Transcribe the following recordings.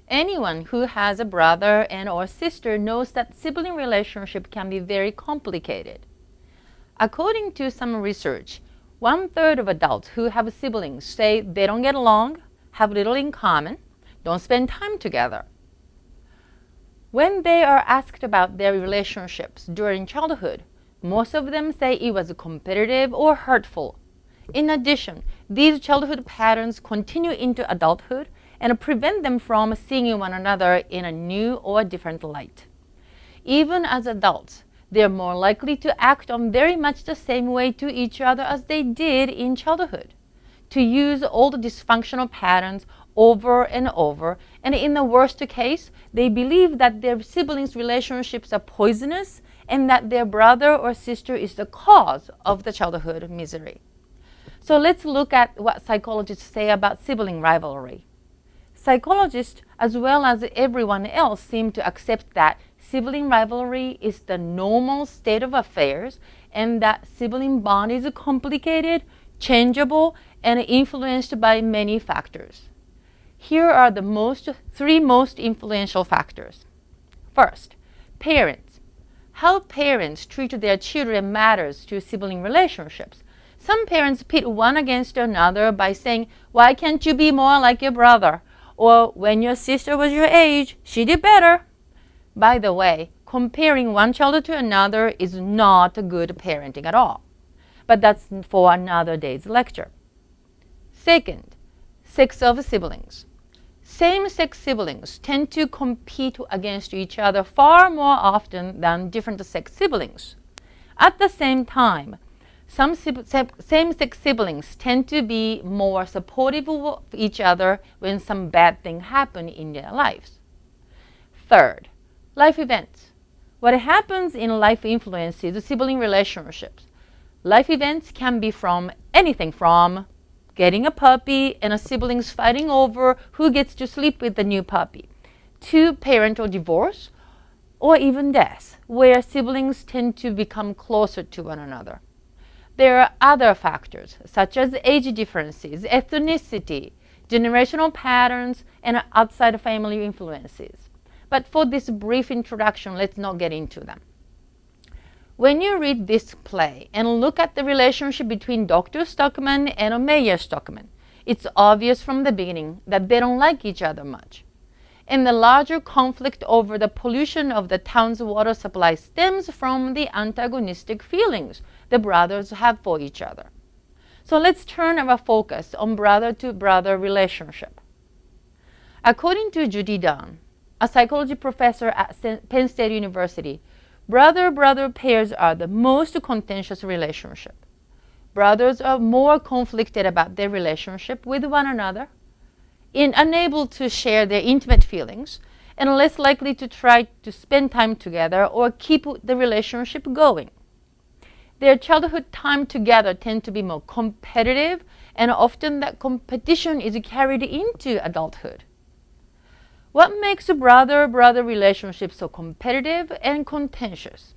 Anyone who has a brother and or sister knows that sibling relationship can be very complicated. According to some research, 1/3 of adults who have siblings say they don't get along, have little in common, don't spend time together. When they are asked about their relationships during childhood, most of them say it was competitive or hurtful. In addition, these childhood patterns continue into adulthood and prevent them from seeing one another in a new or different light. Even as adults, they are more likely to act on very much the same way to each other as they did in childhood, to use old dysfunctional patterns over and over, and in the worst case, they believe that their siblings' relationships are poisonous and that their brother or sister is the cause of the childhood misery. So let's look at what psychologists say about sibling rivalry. Psychologists, as well as everyone else, seem to accept that sibling rivalry is the normal state of affairs and that sibling bond is complicated, changeable, and influenced by many factors. Here are the three most influential factors. First, parents. How parents treat their children matters to sibling relationships. Some parents pit one against another by saying, "Why can't you be more like your brother?" Or, "When your sister was your age, she did better." By the way, comparing one child to another is not good parenting at all. But that's for another day's lecture. Second, sex of siblings. Same-sex siblings tend to compete against each other far more often than different-sex siblings. At the same time, some same-sex siblings tend to be more supportive of each other when some bad thing happens in their lives. Third, life events. What happens in life influences sibling relationships. Life events can be from anything from getting a puppy and siblings fighting over who gets to sleep with the new puppy, to parental divorce, or even death, where siblings tend to become closer to one another. There are other factors, such as age differences, ethnicity, generational patterns, and outside family influences. But for this brief introduction, let's not get into them. When you read this play and look at the relationship between Dr. Stockman and Mayor Stockman, it's obvious from the beginning that they don't like each other much. And the larger conflict over the pollution of the town's water supply stems from the antagonistic feelings the brothers have for each other. So let's turn our focus on brother-to-brother relationship. According to Judy Dunn, a psychology professor at Penn State University, brother-brother pairs are the most contentious relationship. Brothers are more conflicted about their relationship with one another, unable to share their intimate feelings, and less likely to try to spend time together or keep the relationship going. Their childhood time together tend to be more competitive, and often that competition is carried into adulthood. What makes a brother-brother relationship so competitive and contentious?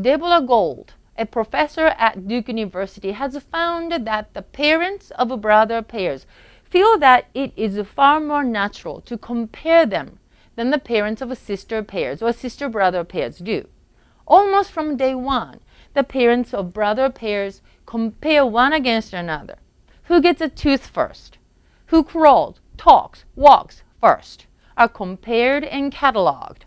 Deborah Gold, a professor at Duke University, has found that the parents of brother pairs feel that it is far more natural to compare them than the parents of sister pairs or sister-brother pairs do. Almost from day one, the parents of brother pairs compare one against another. Who gets a tooth first? Who crawls, talks, walks first? Are compared and cataloged.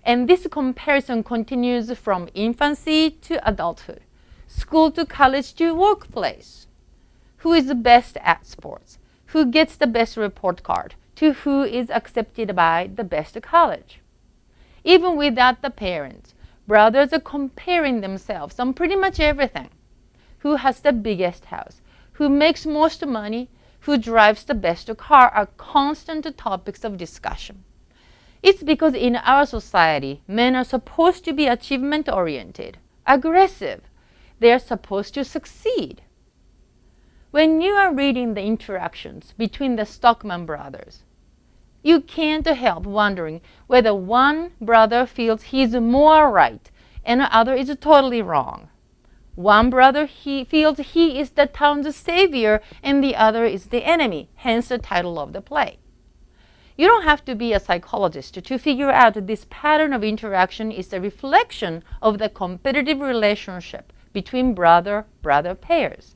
And this comparison continues from infancy to adulthood, school to college to workplace. Who is the best at sports? Who gets the best report card? To who is accepted by the best college? Even without the parents, brothers are comparing themselves on pretty much everything. Who has the biggest house? Who makes most money? Who drives the best car are constant topics of discussion. It's because in our society, men are supposed to be achievement-oriented, aggressive. They are supposed to succeed. When you are reading the interactions between the Stockman brothers, you can't help wondering whether one brother feels he's more right and the other is totally wrong. One brother feels he is the town's savior and the other is the enemy, hence the title of the play. You don't have to be a psychologist to figure out that this pattern of interaction is a reflection of the competitive relationship between brother-brother pairs.